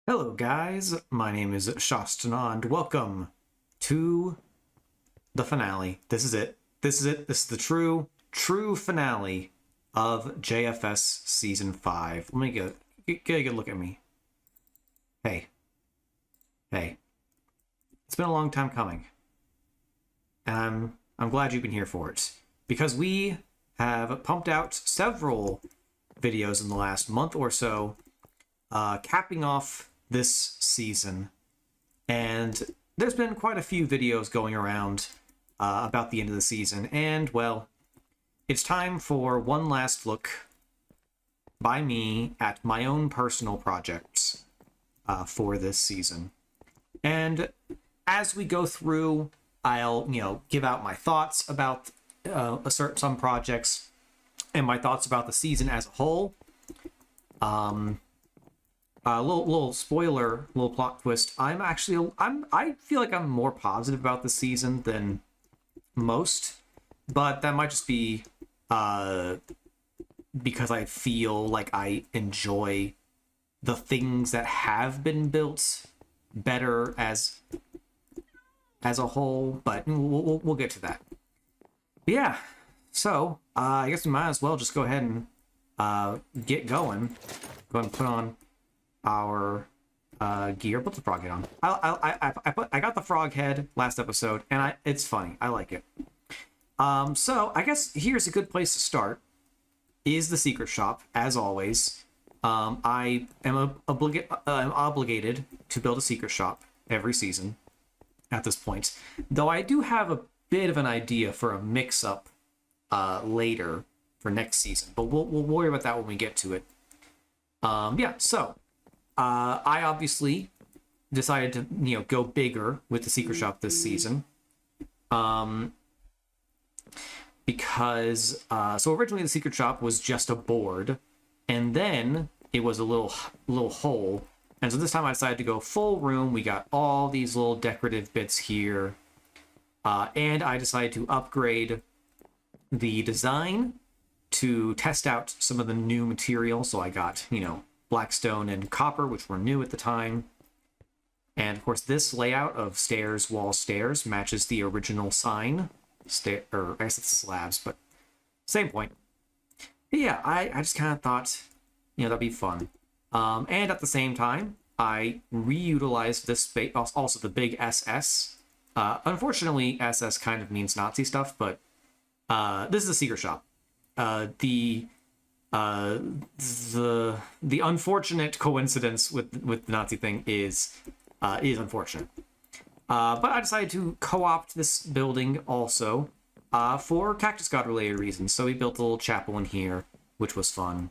Hello guys, my name is Shastana and welcome to the finale. This is it. This is it. This is the true finale of JFS Season 5. Let me get a good look at me. Hey. Hey. It's been a long time coming. And I'm glad you've been here for it. Because we have pumped out several videos in the last month or so, capping off this season, and there's been quite a few videos going around about the end of the season, and well, it's time for one last look by me at my own personal projects for this season. And as we go through, I'll give out my thoughts about some projects and my thoughts about the season as a whole. Little spoiler, little plot twist. I feel like I'm more positive about the season than most, but that might just be because I feel like I enjoy the things that have been built better as a whole. But we'll get to that. But yeah, so I guess we might as well just go ahead and get going. Go ahead and put on our gear. Put the frog head on. I got the frog head last episode, and it's funny. I like it. So I guess here's a good place to start. Is the secret shop, as always. I am obligated to build a secret shop every season at this point, though I do have a bit of an idea for a mix-up later for next season, but we'll worry about that when we get to it. So I obviously decided to go bigger with the secret shop this season, because so originally the secret shop was just a board, and then it was a little hole, and so this time I decided to go full room. We got all these little decorative bits here, and I decided to upgrade the design to test out some of the new material. So I got blackstone and copper, which were new at the time. And of course, this layout of stairs, walls, stairs matches the original sign. Or I guess it's slabs, but same point. But yeah, I just kind of thought, that'd be fun. And at the same time, I reutilized this space, also the big SS. Unfortunately, SS kind of means Nazi stuff, but this is a secret shop. The unfortunate coincidence with the Nazi thing is unfortunate. But I decided to co-opt this building also for Cactus God related reasons. So we built a little chapel in here, which was fun.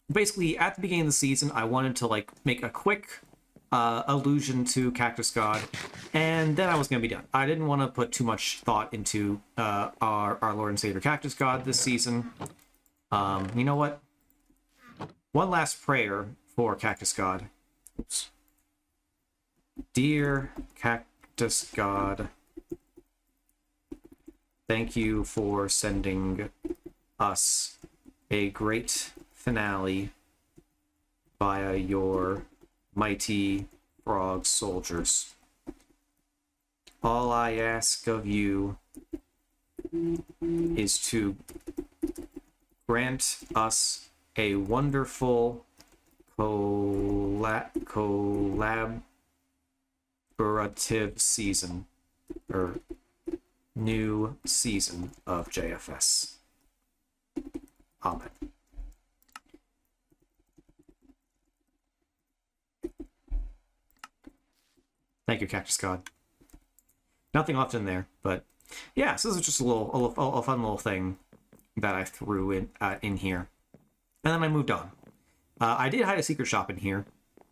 Basically, at the beginning of the season, I wanted to make a quick allusion to Cactus God, and then I was gonna be done. I didn't want to put too much thought into our Lord and Savior Cactus God this season. You know what? One last prayer for Cactus God. Oops. Dear Cactus God, thank you for sending us a great finale via your mighty frog soldiers. All I ask of you is to grant us a wonderful collaborative season, or new season of JFS. Amen. Thank you, Cactus God. Nothing left in there, but yeah, so this is just a fun little thing that I threw in here, and then I moved on. I did hide a secret shop in here,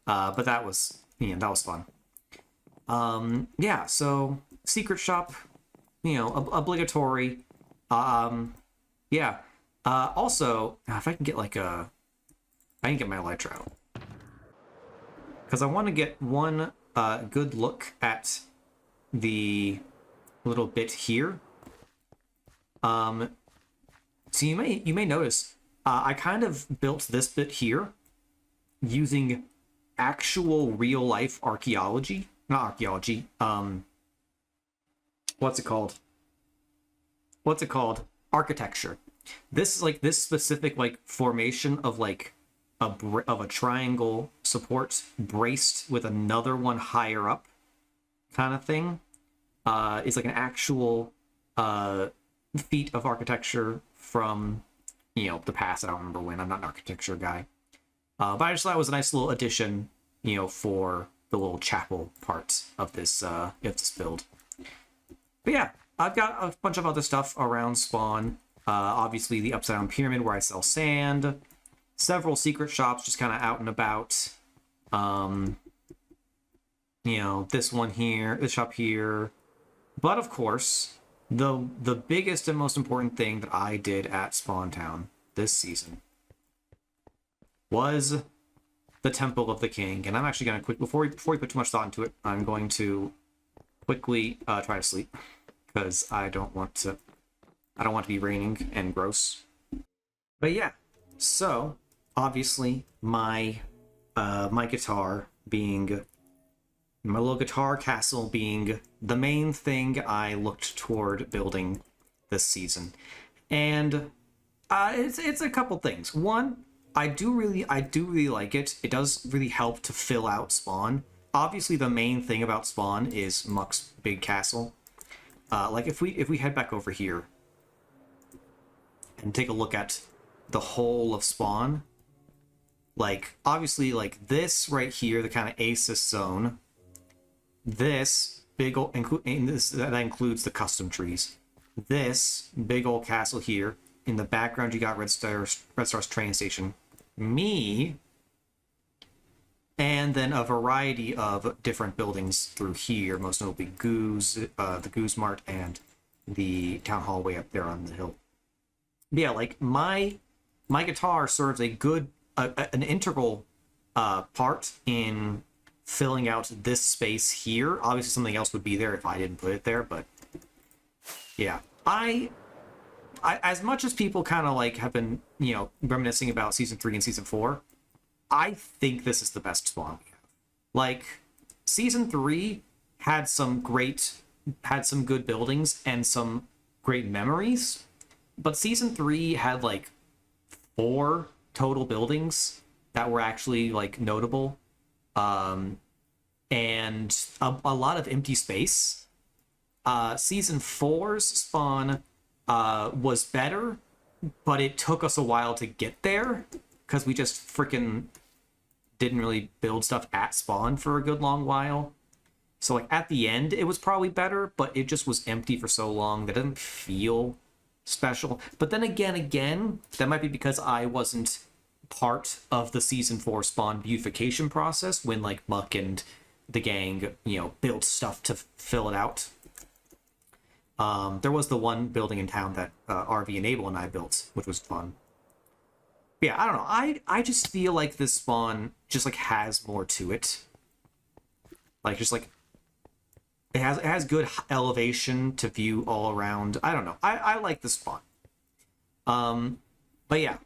but that was fun. So secret shop, obligatory. Also, if I can get I can get my elytra out, because I want to get one good look at the little bit here. So you may notice I kind of built this bit here using actual real life archaeology, not archaeology. What's it called? What's it called? Architecture. This is like this specific like formation of like of a triangle support braced with another one higher up, kind of thing. It's like an actual feat of architecture from the past. I don't remember when. I'm not an architecture guy. But I just thought it was a nice little addition, for the little chapel part of this build. But yeah, I've got a bunch of other stuff around spawn. Obviously, the upside down pyramid where I sell sand. Several secret shops just kind of out and about. This one here, this shop here. But of course, the biggest and most important thing that I did at Spawn Town this season was the Temple of the King. And I'm actually going to before we put too much thought into it, I'm going to quickly try to sleep because I don't want to be raining and gross. But yeah, so obviously my guitar being my little guitar castle being the main thing I looked toward building this season. And it's a couple things. One, I do really like it. It does really help to fill out Spawn. Obviously, the main thing about Spawn is Muck's big castle. Like if we head back over here and take a look at the whole of Spawn, like obviously like this right here, the kind of Asus zone. This big old that includes the custom trees. This big old castle here. In the background, you got Red Star's train station. Me. And then a variety of different buildings through here, most notably the Goose Mart, and the town hall way up there on the hill. But yeah, like my guitar serves an integral part in filling out this space here. Obviously, something else would be there if I didn't put it there, but yeah, I as much as people kind of like have been reminiscing about season 3 and season 4, I think this is the best Spawn we have. Like season 3 had some good buildings and some great memories, but season 3 had like 4 total buildings that were actually like notable, and a lot of empty space. Season 4's Spawn was better, but it took us a while to get there because we just freaking didn't really build stuff at Spawn for a good long while. So like at the end it was probably better, but it just was empty for so long that it didn't feel special. But then again, that might be because I wasn't part of the season 4 Spawn beautification process when like Muck and the gang built stuff to fill it out. There was the one building in town that RV Enable and I built, which was fun. But yeah, I don't know. I just feel like this Spawn just like has more to it. Like just like it has good elevation to view all around. I don't know. I like the Spawn. But yeah,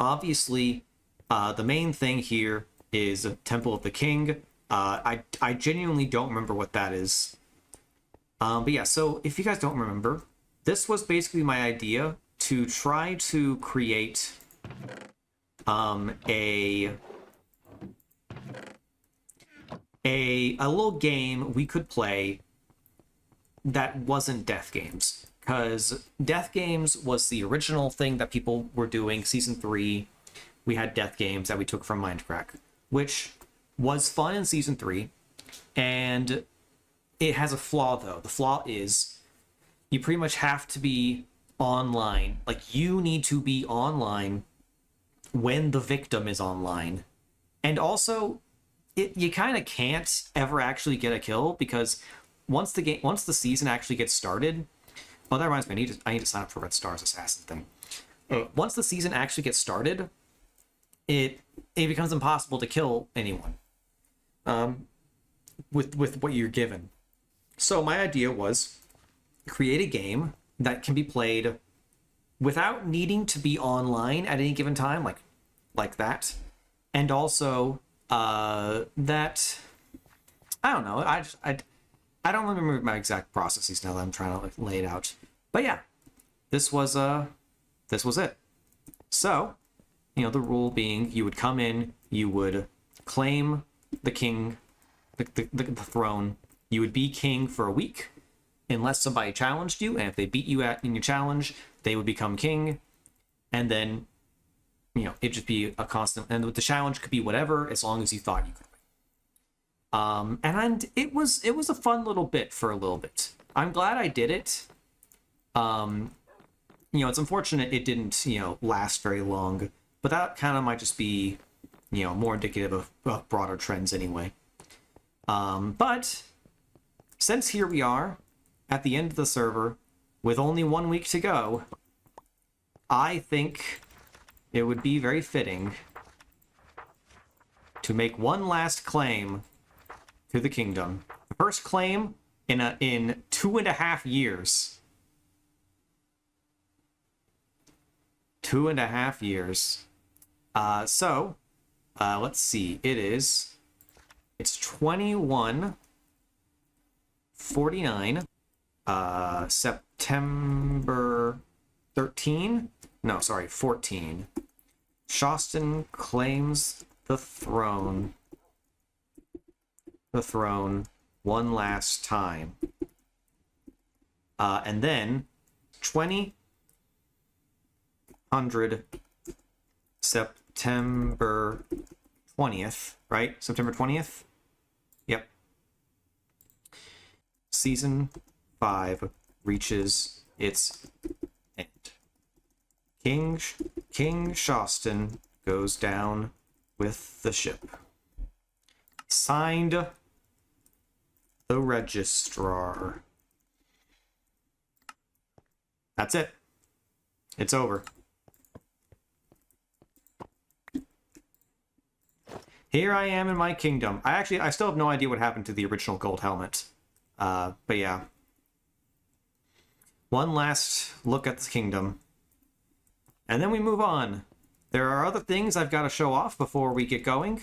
obviously, the main thing here is Temple of the King. I genuinely don't remember what that is. But yeah, so if you guys don't remember, this was basically my idea to try to create a little game we could play that wasn't death games. Because death games was the original thing that people were doing. Season 3, we had death games that we took from Mindcrack, which was fun in Season 3, and it has a flaw, though. The flaw is you pretty much have to be online. Like, you need to be online when the victim is online. And also, you kind of can't ever actually get a kill, because once the season actually gets started... Oh, that reminds me, I need to sign up for Red Star's assassin thing. Once the season actually gets started, it becomes impossible to kill anyone with what you're given. So my idea was create a game that can be played without needing to be online at any given time, like that, and also that I don't know. I don't remember my exact processes now that I'm trying to like, lay it out. But yeah, this was it. So, you know, the rule being you would come in, you would claim the king, the throne. You would be king for a week unless somebody challenged you, and if they beat you in your challenge, they would become king. And then, you know, it'd just be a constant, and the challenge could be whatever as long as you thought you could. And it was a fun little bit for a little bit. I'm glad I did it. You know, it's unfortunate it didn't, you know, last very long, but that kind of might just be, you know, more indicative of broader trends anyway. But since here we are at the end of the server with only 1 week to go, I think it would be very fitting to make one last claim to the kingdom. The first claim in 2.5 years. 2.5 years. So, let's see. It's 2149. September 13? No, sorry, 14. Shostin claims the throne one last time. And then 2000 September 20th, right? September 20th? Yep. Season 5 reaches its end. King Shostin goes down with the ship. Signed, the registrar. That's it. It's over. Here I am in my kingdom. I still have no idea what happened to the original gold helmet. But yeah. One last look at the kingdom. And then we move on. There are other things I've got to show off before we get going.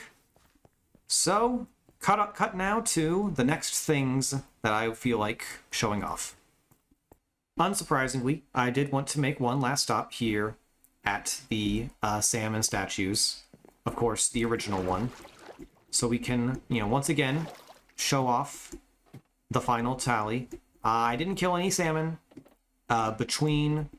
So, cut now to the next things that I feel like showing off. Unsurprisingly, I did want to make one last stop here at the salmon statues. Of course, the original one. So we can, you know, once again, show off the final tally. I didn't kill any salmon between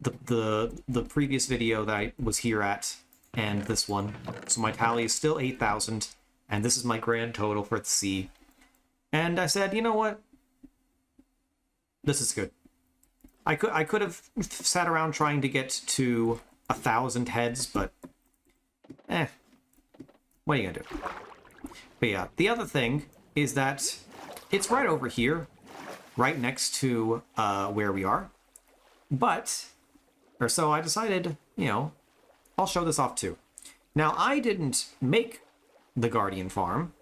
the previous video that I was here at and this one. So my tally is still 8,000, and this is my grand total for the sea. And I said, you know what? This is good. I could have sat around trying to get to 1,000 heads, but what are you gonna do? But yeah, the other thing is that it's right over here, right next to where we are. So I decided, you know, I'll show this off too. Now, I didn't make the Guardian Farm.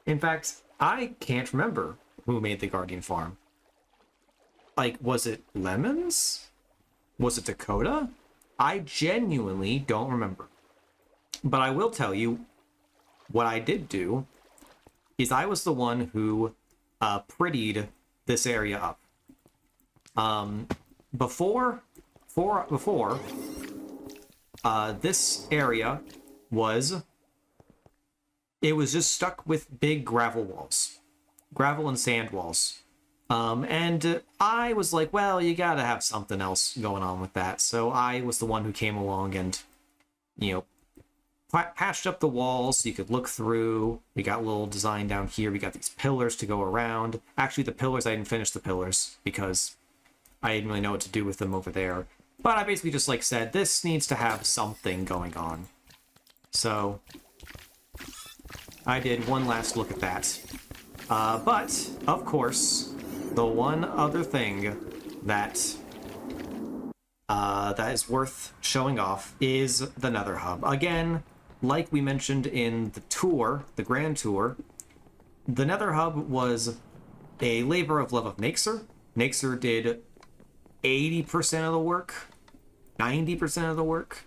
In fact, I can't remember who made the Guardian Farm. Like, was it Lemons? Was it Dakota? I genuinely don't remember. But I will tell you, what I did do is I was the one who prettied this area up. Before this area was just stuck with big gravel walls, gravel and sand walls. And I was like, well, you gotta have something else going on with that. So I was the one who came along and, you know, patched up the walls so you could look through. We got a little design down here. We got these pillars to go around. Actually, the pillars, I didn't finish the pillars because I didn't really know what to do with them over there. But I basically just like said, this needs to have something going on. So I did one last look at that. But, of course, the one other thing that is worth showing off is the Nether Hub. Again, like we mentioned in the tour, the Grand Tour, the Nether Hub was a labor of love of Naxer. Naxer did 80% of the work, 90% of the work.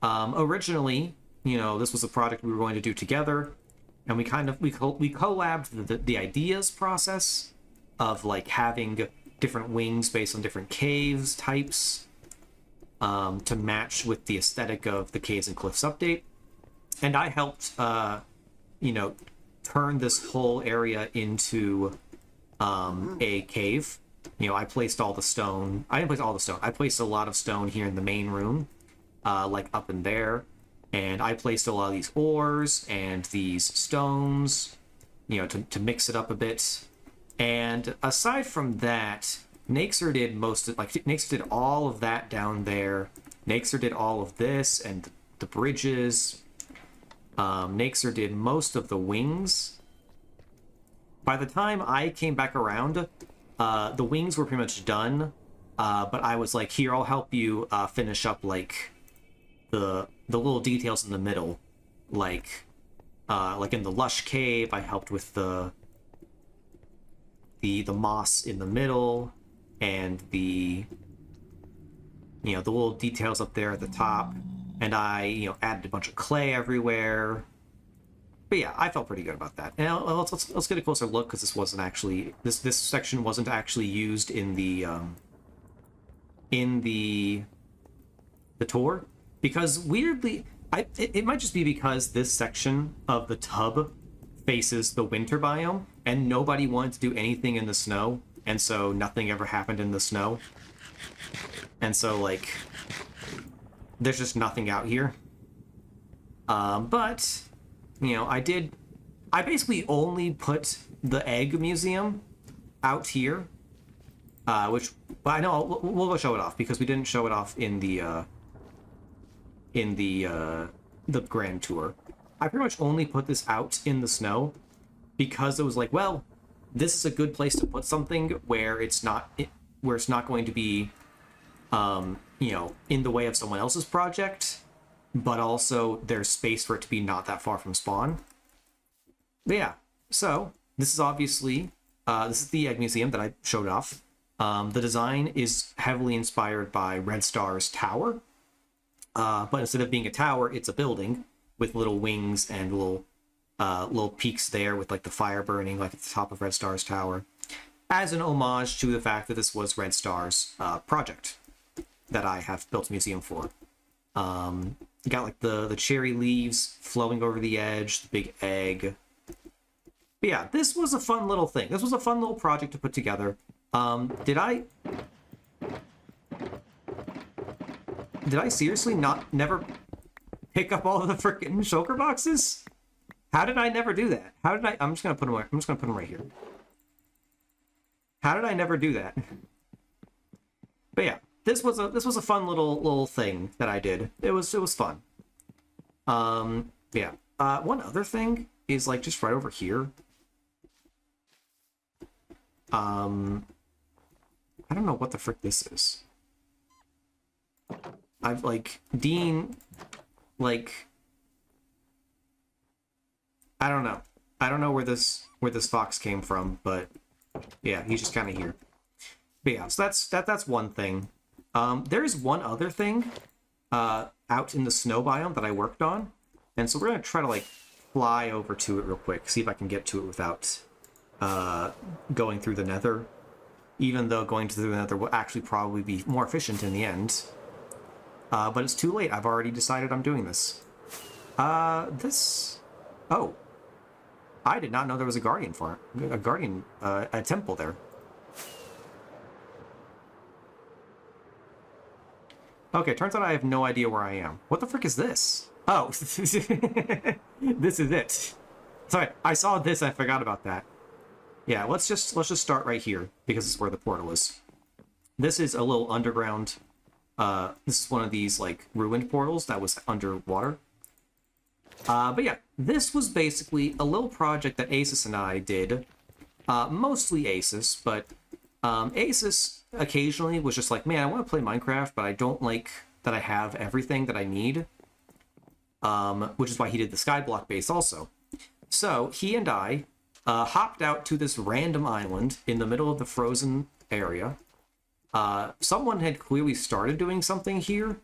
Originally, you know, this was a project we were going to do together, and we collabed the ideas process of like having different wings based on different caves types, to match with the aesthetic of the Caves and Cliffs update. And I helped, you know, turn this whole area into a cave. You know, I placed all the stone. I didn't place all the stone. I placed a lot of stone here in the main room, like up in there. And I placed a lot of these ores and these stones, you know, to mix it up a bit. And aside from that, Naxer did Naxer did all of that down there. Naxer did all of this and the bridges. Naxer did most of the wings. By the time I came back around, the wings were pretty much done. But I was like, here, I'll help you finish up like the little details in the middle, like in the lush cave, I helped with the moss in the middle, and the little details up there at the top, and I, you know, added a bunch of clay everywhere. But yeah, I felt pretty good about that. And let's get a closer look, because this wasn't actually this section wasn't actually used in the tour, because weirdly, it might just be because this section of the tub faces the winter biome, and nobody wanted to do anything in the snow, and so nothing ever happened in the snow. And so, like, there's just nothing out here. But, you know, I basically only put the egg museum out here, but I know we'll go show it off, because we didn't show it off in the grand tour. I pretty much only put this out in the snow because it was like, well, this is a good place to put something where it's not going to be, you know, in the way of someone else's project, but also there's space for it to be not that far from spawn. But yeah, so this is obviously this is the egg museum that I showed off. The design is heavily inspired by Red Star's tower, but instead of being a tower, it's a building with little wings and little peaks there with like the fire burning like at the top of Red Star's tower, as an homage to the fact that this was Red Star's project that I have built a museum for. You got like the cherry leaves flowing over the edge, the big egg. But yeah, this was a fun little thing. This was a fun little project to put together. Did I seriously never pick up all of the freaking shulker boxes? How did I never do that? I'm just gonna put them right here. How did I never do that? But yeah, this was a fun little thing that I did. It was fun. Yeah. One other thing is like just right over here. I don't know what the frick this is. I've like Dean, like, I don't know. I don't know where this fox came from, but yeah, he's just kind of here. But yeah, so that's one thing. There's one other thing out in the snow biome that I worked on, and so we're gonna try to like fly over to it real quick, see if I can get to it without going through the nether, even though going through the nether will actually probably be more efficient in the end. But it's too late. I've already decided I'm doing this. Oh. I did not know there was a guardian farm. A temple there. Okay, turns out I have no idea where I am. What the frick is this? Oh, this is it. Sorry, I saw this, I forgot about that. Yeah, let's just start right here, because it's where the portal is. This is a little underground. This is one of these like ruined portals that was underwater. But yeah, this was basically a little project that Asus and I did. Mostly Asus, but Asus occasionally was just like, man, I want to play Minecraft, but I don't like that I have everything that I need. Which is why he did the Skyblock base also. So he and I hopped out to this random island in the middle of the frozen area. Someone had clearly started doing something here,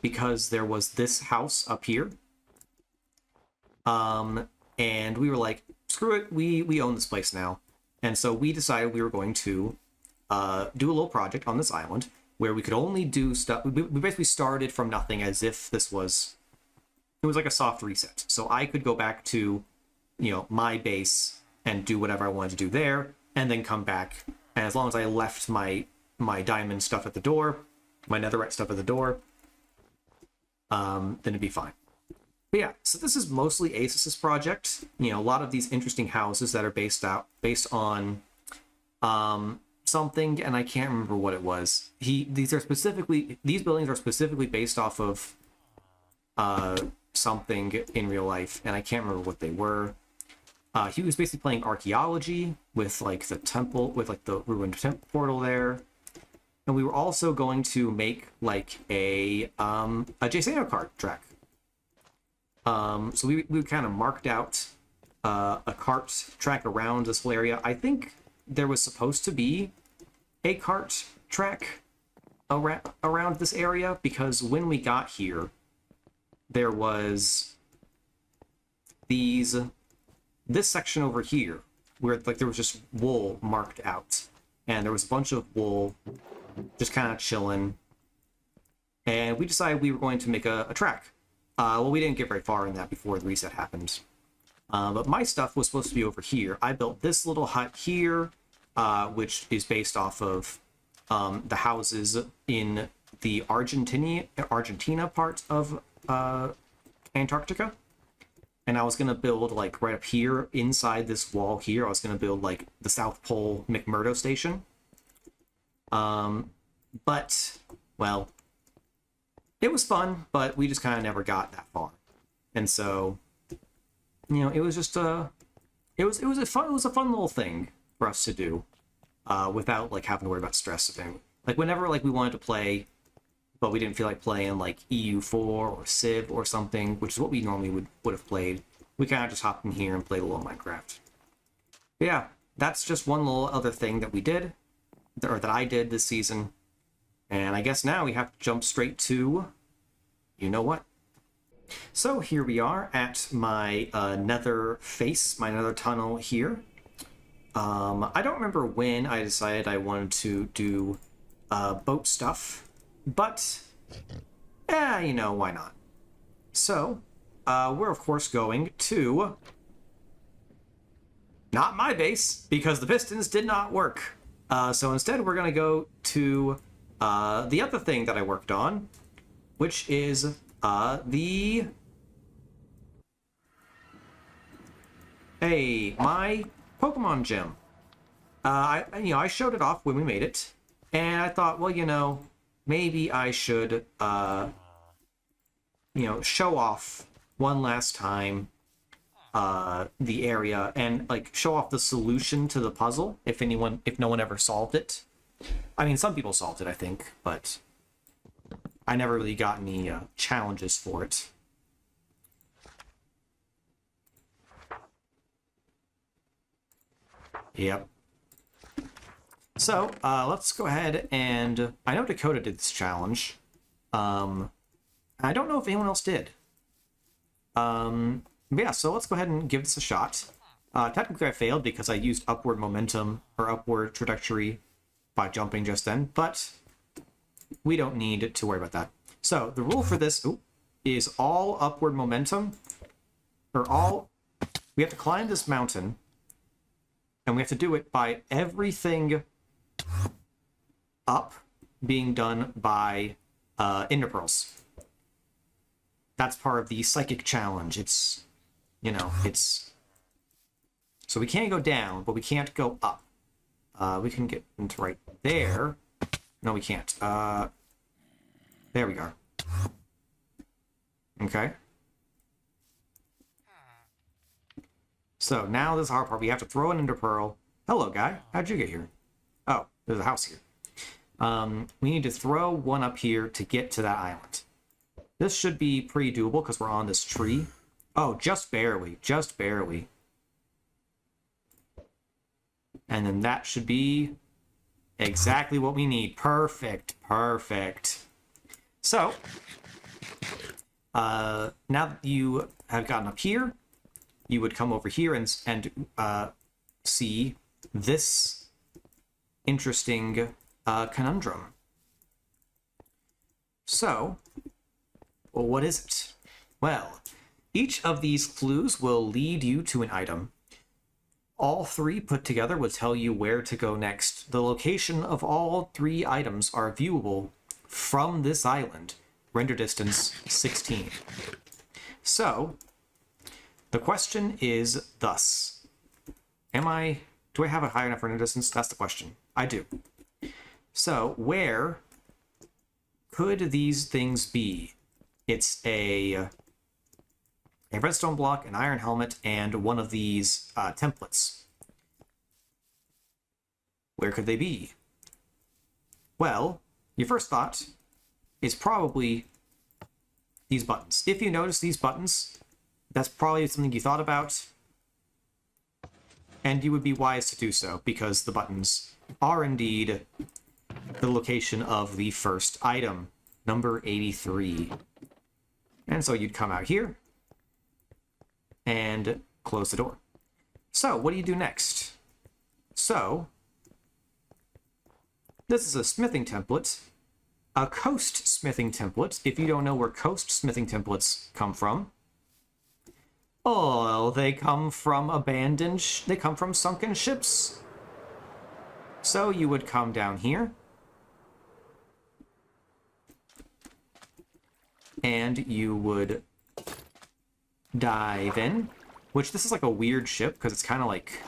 because there was this house up here. And we were like, screw it, we own this place now. And so we decided we were going to do a little project on this island where we could only do stuff. We basically started from nothing, as if it was like a soft reset. So I could go back to, my base and do whatever I wanted to do there, and then come back. And as long as I left my diamond stuff at the door, my netherite stuff at the door, then it'd be fine. But yeah, so this is mostly Asus's project. A lot of these interesting houses that are based on something, and I can't remember what it was. These buildings are specifically based off of something in real life, and I can't remember what they were. He was basically playing archaeology with like the temple, with like the ruined temple portal there. And we were also going to make like a JSano cart track. So we kind of marked out a cart track around this whole area. I think there was supposed to be a cart track around this area, because when we got here, there was this section over here where like there was just wool marked out, and there was a bunch of wool just kind of chilling, and we decided we were going to make a track. Well, we didn't get very far in that before the reset happened. But my stuff was supposed to be over here. I built this little hut here, which is based off of the houses in the Argentina part of Antarctica. And I was going to build, like, right up here, inside this wall here, I was going to build, like, the South Pole McMurdo station. But, well, it was fun, but we just kind of never got that far. And so, it was just it was a fun little thing for us to do, without like having to worry about stress of anything. Like whenever like we wanted to play, but we didn't feel like playing like EU4 or Civ or something, which is what we normally would have played, we kind of just hopped in here and played a little Minecraft. But yeah, that's just one little other thing that we did, or that I did this season. And I guess now we have to jump straight to, you know what? So here we are at my nether face, my nether tunnel here. I don't remember when I decided I wanted to do boat stuff, but why not? So we're of course going to not my base, because the pistons did not work. So instead we're going to go to the other thing that I worked on, which is my Pokemon gym. I showed it off when we made it, and I thought, well, maybe I should, show off one last time the area, and like show off the solution to the puzzle if no one ever solved it. I mean, some people solved it, I think, but I never really got any challenges for it. Yep. So, let's go ahead and... I know Dakota did this challenge. I don't know if anyone else did. But yeah, so let's go ahead and give this a shot. Technically I failed because I used upward momentum, or upward trajectory, by jumping just then, but we don't need to worry about that. So the rule for this is all upward momentum, we have to climb this mountain, and we have to do it by everything up being done by Ender Pearls. That's part of the psychic challenge. It's so we can't go down, but we can't go up. We can get into right there. No, we can't. There we go. Okay. So now this is the hard part. We have to throw an Ender Pearl. Hello, guy. How'd you get here? Oh, there's a house here. We need to throw one up here to get to that island. This should be pretty doable because we're on this tree. Oh, just barely. Just barely. And then that should be exactly what we need. Perfect. Perfect. So, now that you have gotten up here, you would come over here and see this interesting conundrum. So, well, what is it? Well, each of these clues will lead you to an item. All three put together will tell you where to go next. The location of all three items are viewable from this island. Render distance 16. So, the question is thus. Do I have a high enough render distance? That's the question. I do. So, where could these things be? It's a redstone block, an iron helmet, and one of these templates. Where could they be? Well, your first thought is probably these buttons. If you notice these buttons, that's probably something you thought about, and you would be wise to do so, because the buttons are indeed the location of the first item, number 83. And so you'd come out here and close the door. So what do you do next? So this is a smithing template, a coast smithing template. If you don't know where coast smithing templates come from, oh, they come from they come from sunken ships. So you would come down here and you would dive in, which this is like a weird ship because it's kind of like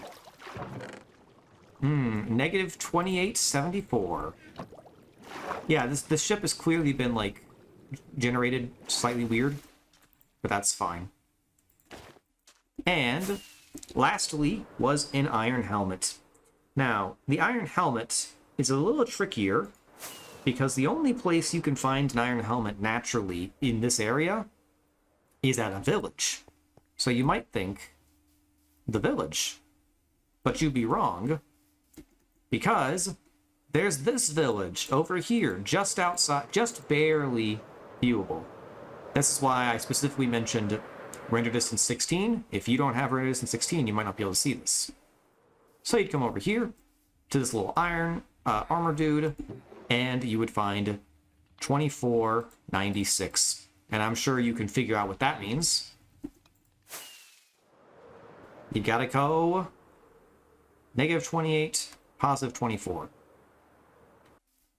negative 2874. Yeah, this ship has clearly been like generated slightly weird, but that's fine. And lastly was an iron helmet. Now, the iron helmet is a little trickier because the only place you can find an iron helmet naturally in this area is at a village. So you might think the village, but you'd be wrong, because there's this village over here, just outside, just barely viewable. This is why I specifically mentioned render distance 16. If you don't have render distance 16, you might not be able to see this. So you'd come over here to this little iron armor dude, and you would find 2496. And I'm sure you can figure out what that means. You gotta go negative 28, positive 24.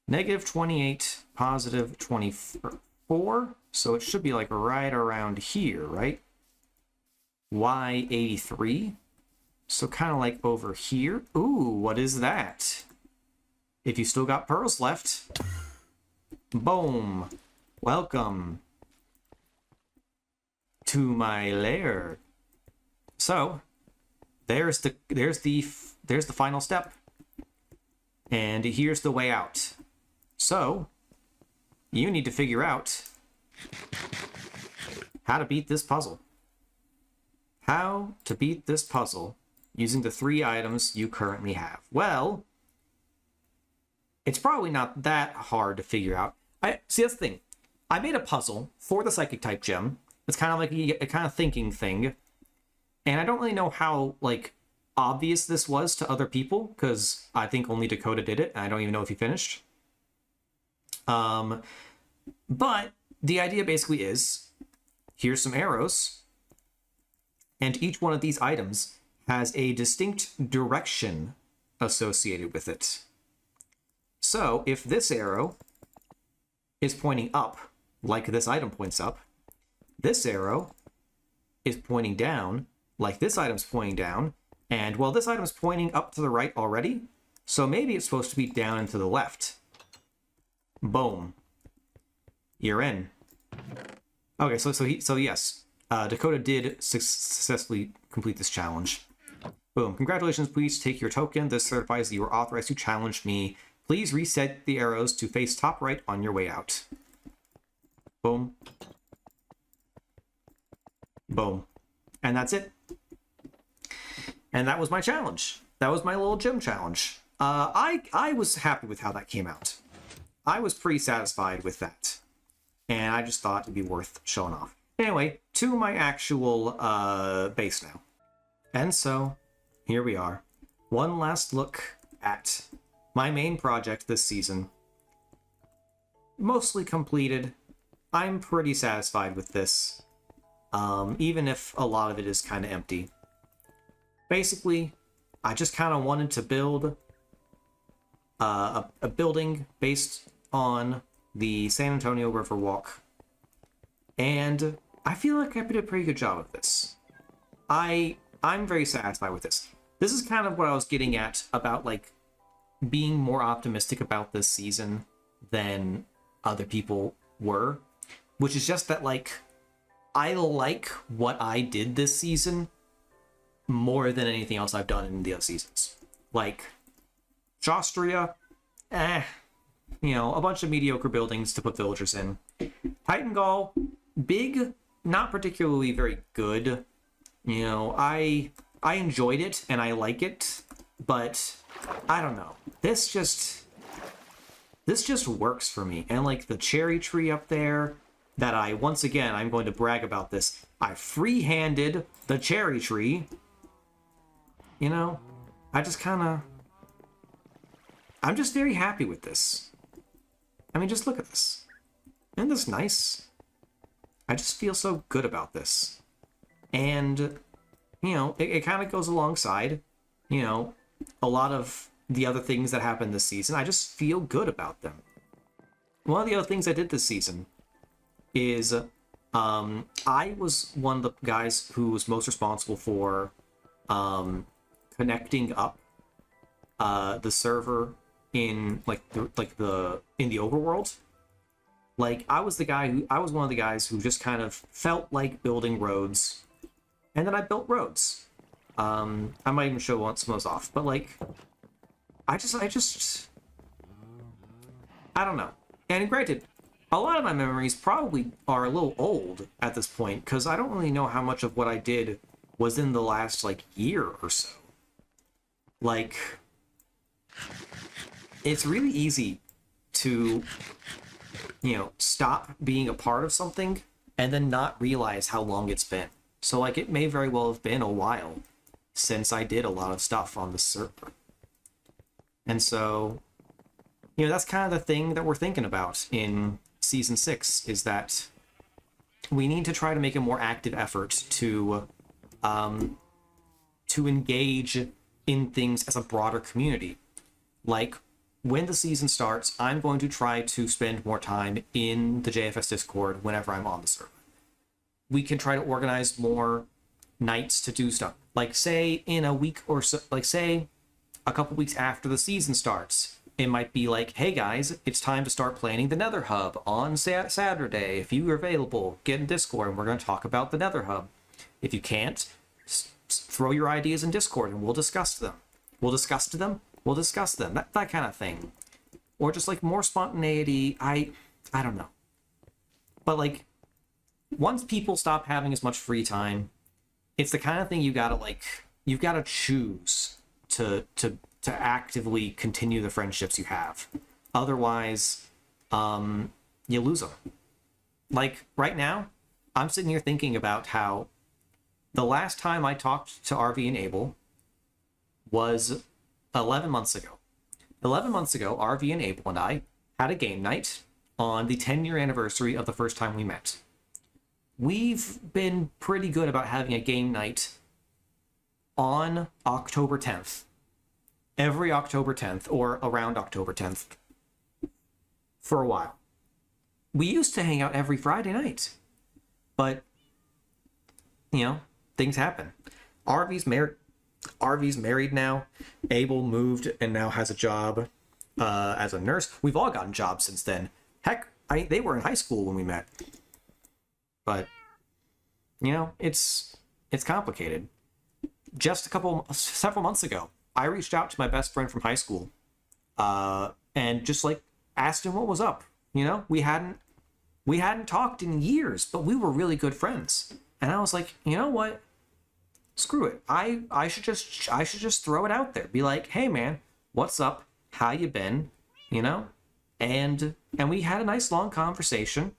Negative 28, positive 24. So it should be like right around here, right? Y83. So kind of like over here. Ooh, what is that? If you still got pearls left. Boom. Welcome to my lair. So there's the final step. And here's the way out. So you need to figure out how to beat this puzzle. How to beat this puzzle using the 3 items you currently have. Well, it's probably not that hard to figure out. See, that's the thing. I made a puzzle for the psychic type gem. It's kind of like a kind of thinking thing. And I don't really know how, like, obvious this was to other people, because I think only Dakota did it, and I don't even know if he finished. But the idea basically is, here's some arrows, and each one of these items has a distinct direction associated with it. So if this arrow is pointing up, like this item points up, this arrow is pointing down, like this item's pointing down, and well, this item's pointing up to the right already, so maybe it's supposed to be down and to the left. Boom. You're in. Okay, so yes, Dakota did successfully complete this challenge. Boom. Congratulations, please take your token. This certifies that you are authorized to challenge me. Please reset the arrows to face top right on your way out. Boom. Boom. And that's it. And that was my challenge. That was my little gym challenge. I was happy with how that came out. I was pretty satisfied with that. And I just thought it'd be worth showing off. Anyway, to my actual base now. And so, here we are. One last look at my main project this season. Mostly completed. I'm pretty satisfied with this, even if a lot of it is kind of empty. Basically, I just kind of wanted to build a building based on the San Antonio Riverwalk, and I feel like I did a pretty good job of this. I'm very satisfied with this. This is kind of what I was getting at about, like, being more optimistic about this season than other people were, which is just that, like, I like what I did this season more than anything else I've done in the other seasons. Like, Jostria, a bunch of mediocre buildings to put villagers in. Titangall, big, not particularly very good. I enjoyed it and I like it, but I don't know. This just works for me. And like the cherry tree up there that I'm going to brag about this. I free-handed the cherry tree. I'm just very happy with this. I mean, just look at this. Isn't this nice? I just feel so good about this. And, it kind of goes alongside, a lot of the other things that happened this season. I just feel good about them. One of the other things I did this season is I was one of the guys who was most responsible for connecting up the server in in the overworld. Like, I was one of the guys who just kind of felt like building roads, and then I built roads. I might even show some of those off, but like, I don't know. And granted, a lot of my memories probably are a little old at this point, because I don't really know how much of what I did was in the last, like, year or so. Like, it's really easy to, stop being a part of something and then not realize how long it's been. So, like, it may very well have been a while since I did a lot of stuff on the server. And so, that's kind of the thing that we're thinking about in Season 6, is that we need to try to make a more active effort to engage in things as a broader community. Like, when the season starts, I'm going to try to spend more time in the JFS Discord whenever I'm on the server. We can try to organize more nights to do stuff. Like, say, in a week or so, like, say, a couple weeks after the season starts, it might be like, hey guys, it's time to start planning the Nether Hub on Saturday. If you are available, get in Discord and we're going to talk about the Nether Hub. If you can't, throw your ideas in Discord and we'll discuss them. We'll discuss them. That kind of thing. Or just like more spontaneity. I don't know. But like, once people stop having as much free time, it's the kind of thing you've got to choose to actively continue the friendships you have. Otherwise, you lose them. Like, right now, I'm sitting here thinking about how the last time I talked to RV and Abel was 11 months ago. 11 months ago, RV and Abel and I had a game night on the 10-year anniversary of the first time we met. We've been pretty good about having a game night on October 10th. Every October 10th, or around October 10th, for a while. We used to hang out every Friday night. But, things happen. RV's married now. Abel moved and now has a job as a nurse. We've all gotten jobs since then. Heck, they were in high school when we met. But, it's complicated. Just several months ago, I reached out to my best friend from high school and just like asked him what was up. We hadn't talked in years, but we were really good friends. And I was like, you know what? Screw it. I should just throw it out there. Be like, hey man, what's up? How you been? And we had a nice long conversation.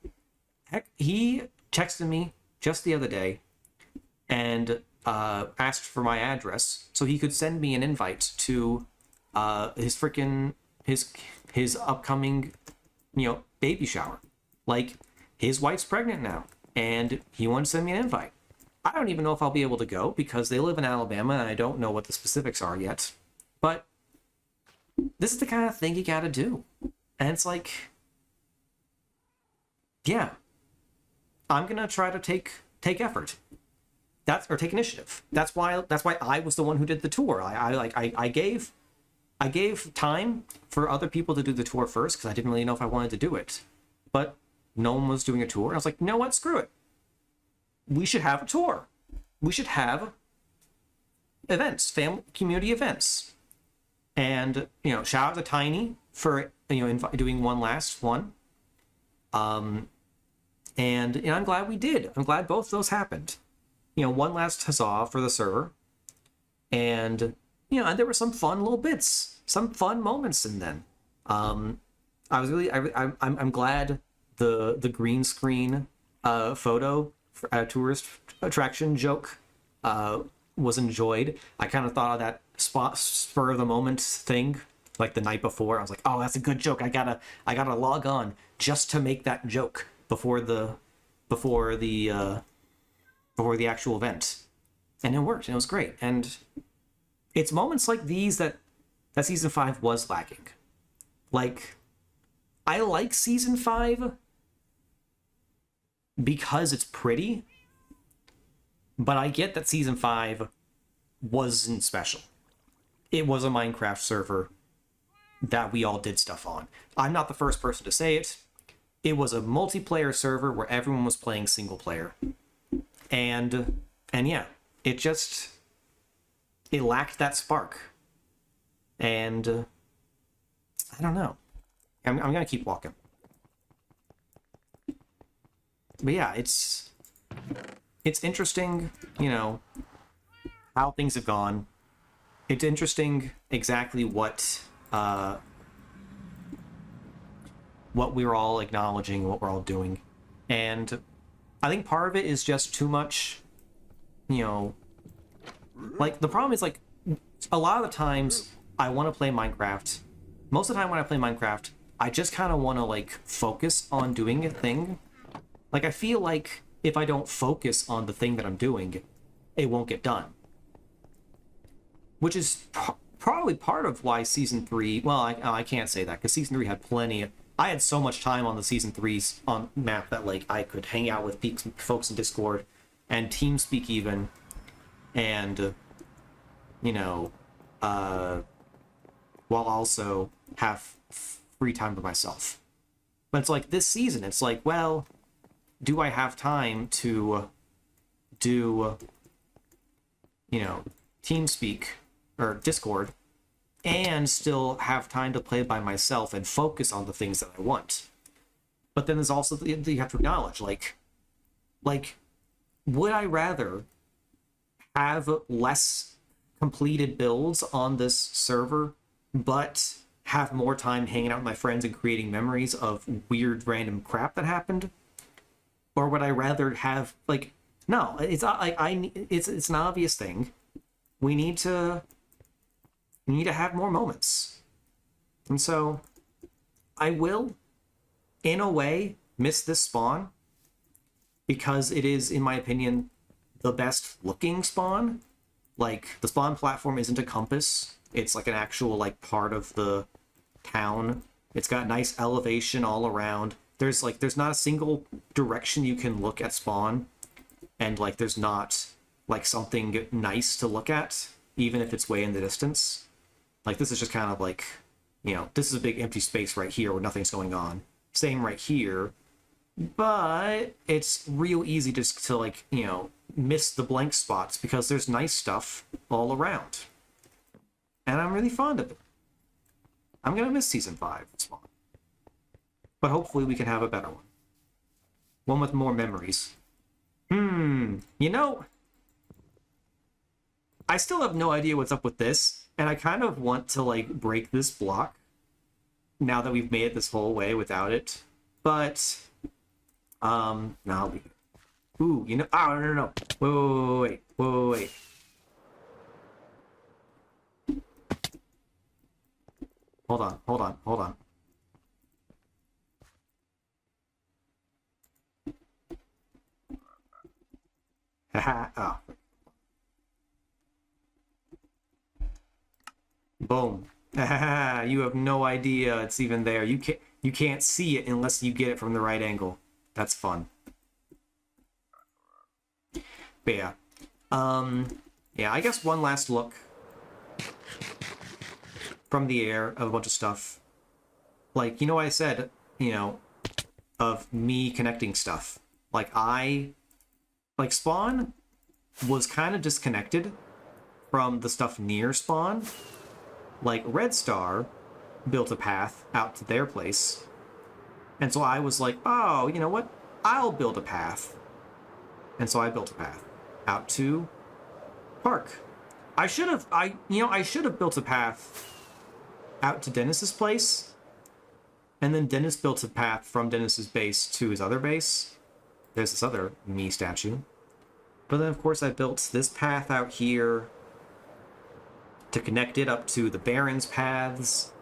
Heck, he texted me just the other day and asked for my address so he could send me an invite to his freaking his upcoming, baby shower. Like, his wife's pregnant now, and he wanted to send me an invite. I don't even know if I'll be able to go because they live in Alabama and I don't know what the specifics are yet. But this is the kind of thing you gotta do. And it's like, yeah, I'm gonna try to take effort. Or take initiative. That's why I was the one who did the tour. I gave time for other people to do the tour first because I didn't really know if I wanted to do it. But no one was doing a tour. I was like, you know what? Screw it. We should have a tour. We should have events, family, community events. And, shout out to Tiny for, doing one last one. And I'm glad we did. I'm glad both those happened. One last huzzah for the server. And, and there were some fun little bits, some fun moments in them. I'm glad the green screen photo tourist attraction joke was enjoyed. I kind of thought of that spur of the moment thing like the night before. I was like, oh, that's a good joke. I gotta log on just to make that joke before the actual event. And it worked, and it was great. And it's moments like these that season 5 was lacking. Like, I like season 5 because it's pretty, but I get that season 5 wasn't special. It was a Minecraft server that we all did stuff on. I'm not the first person to say it. It was a multiplayer server where everyone was playing single player. And yeah, it lacked that spark. And I don't know. I'm gonna keep walking. But yeah, it's interesting, how things have gone. It's interesting exactly what we're all acknowledging, what we're all doing. And I think part of it is just too much, like, the problem is, like, a lot of the times I want to play Minecraft. Most of the time when I play Minecraft, I just kind of want to, like, focus on doing a thing. Like, I feel like if I don't focus on the thing that I'm doing, it won't get done. Which is probably part of why Season 3... Well, I can't say that, because Season 3 had plenty of... I had so much time on the Season 3's on map that, like, I could hang out with folks in Discord, and TeamSpeak even, and, while also have free time to myself. But it's like, this season, it's like, well... do I have time to do, TeamSpeak or Discord and still have time to play by myself and focus on the things that I want? But then there's also, you have to acknowledge, like, would I rather have less completed builds on this server, but have more time hanging out with my friends and creating memories of weird random crap that happened? Or would I rather have, like, no, it's not like it's an obvious thing. We need to have more moments. And so I will, in a way, miss this spawn because it is, in my opinion, the best looking spawn. Like, the spawn platform isn't a compass. It's like an actual, like, part of the town. It's got nice elevation all around. There's not a single direction you can look at spawn, and, like, there's not, like, something nice to look at, even if it's way in the distance. Like, this is just kind of like, this is a big empty space right here where nothing's going on. Same right here, but it's real easy just to, like, miss the blank spots because there's nice stuff all around. And I'm really fond of it. I'm gonna miss Season 5 spawn. But hopefully we can have a better one. One with more memories. I still have no idea what's up with this, and I kind of want to, like, break this block now that we've made it this whole way without it. But, no, I'll leave it. Ooh, you know, oh, no, no, no. Wait. Hold on. Haha, oh. Boom. You have no idea it's even there. You can't see it unless you get it from the right angle. That's fun. But yeah. Yeah, I guess one last look from the air of a bunch of stuff. Like, you know what I said, of me connecting stuff. Like Spawn was kind of disconnected from the stuff near Spawn. Like, Red Star built a path out to their place. And so I was like, oh, you know what? I'll build a path. And so I built a path out to Park. I should have built a path out to Dennis's place. And then Dennis built a path from Dennis's base to his other base. There's this other me statue. But then, of course, I built this path out here to connect it up to the Baron's paths.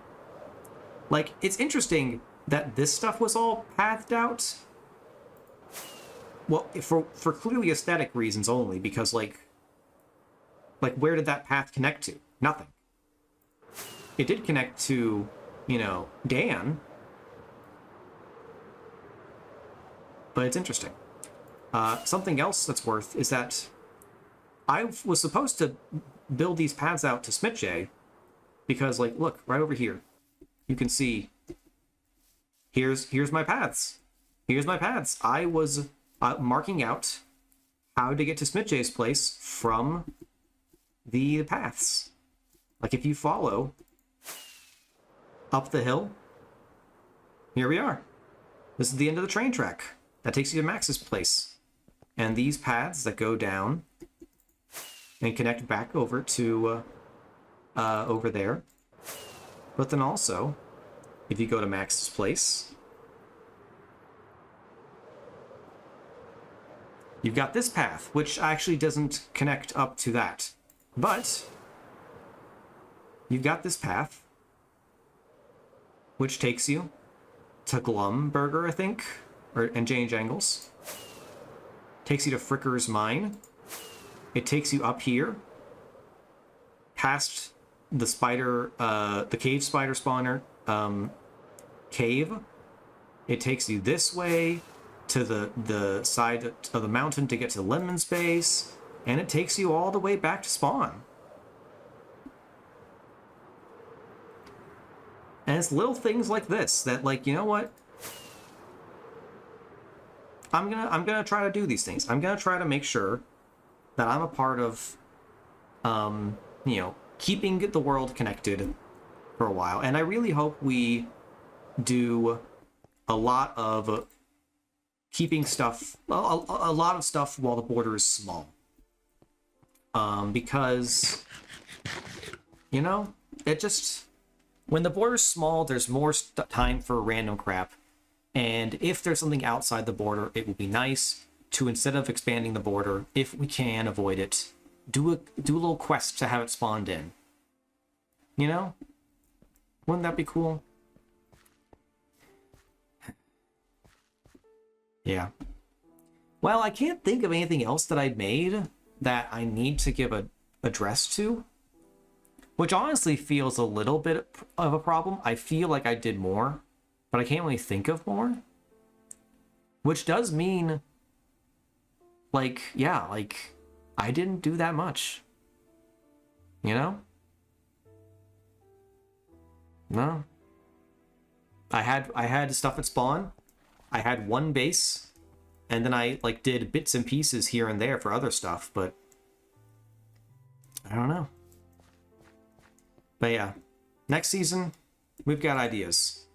Like, it's interesting that this stuff was all pathed out. Well, for clearly aesthetic reasons only, because, like, where did that path connect to? Nothing. It did connect to, Dan. But it's interesting. Something else that's worth is that I was supposed to build these paths out to Smithjay because, like, look, right over here. You can see, here's my paths. Here's my paths. I was marking out how to get to Smithjay's place from the paths. Like, if you follow up the hill, here we are. This is the end of the train track. That takes you to Max's place. And these paths that go down and connect back over to over there. But then also, if you go to Max's place, you've got this path, which actually doesn't connect up to that. But you've got this path, which takes you to Glumburger, I think, and Jane Jangles. Takes you to Fricker's Mine. It takes you up here, past the the cave spider spawner cave. It takes you this way to the side of the mountain to get to Lemon's base, and it takes you all the way back to spawn. And it's little things like this that, like, you know what? I'm gonna try to do these things. I'm gonna try to make sure that I'm a part of, keeping the world connected for a while. And I really hope we do a lot of keeping stuff, a lot of stuff while the border is small. Because, it just, when the border's small, there's more time for random crap. And if there's something outside the border, it would be nice to, instead of expanding the border, if we can avoid it, do a little quest to have it spawned in. Wouldn't that be cool? Yeah. Well, I can't think of anything else that I'd made that I need to give a address to, which honestly feels a little bit of a problem. I feel like I did more, but I can't really think of more. Which does mean, like, yeah, like, I didn't do that much. No. I had stuff at spawn. I had one base, and then I, like, did bits and pieces here and there for other stuff, but I don't know. But yeah, next season, we've got ideas.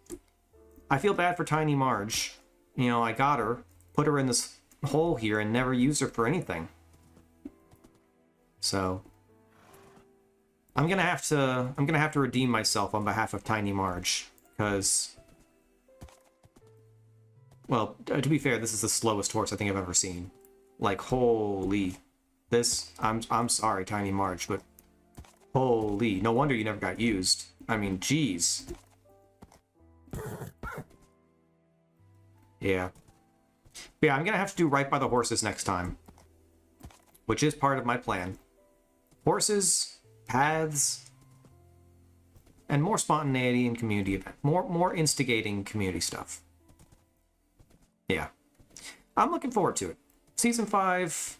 I feel bad for Tiny Marge. I got her, put her in this hole here, and never used her for anything. So I'm gonna have to redeem myself on behalf of Tiny Marge, because, well, to be fair, this is the slowest horse I think I've ever seen. Like, holy. This, I'm sorry, Tiny Marge, but holy. No wonder you never got used. I mean, geez. Yeah. But yeah, I'm gonna have to do right by the horses next time. Which is part of my plan. Horses, paths, and more spontaneity and community event. More instigating community stuff. Yeah. I'm looking forward to it. Season 5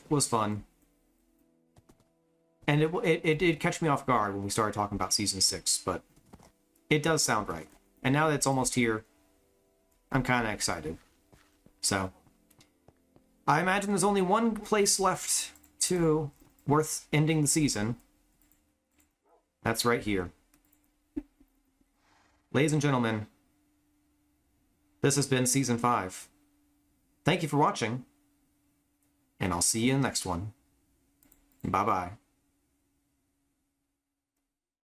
was fun. And it did catch me off guard when we started talking about Season 6, but it does sound right. And now that it's almost here, I'm kind of excited. So, I imagine there's only one place left worth ending the season. That's right here. Ladies and gentlemen, this has been Season 5. Thank you for watching, and I'll see you in the next one. Bye-bye.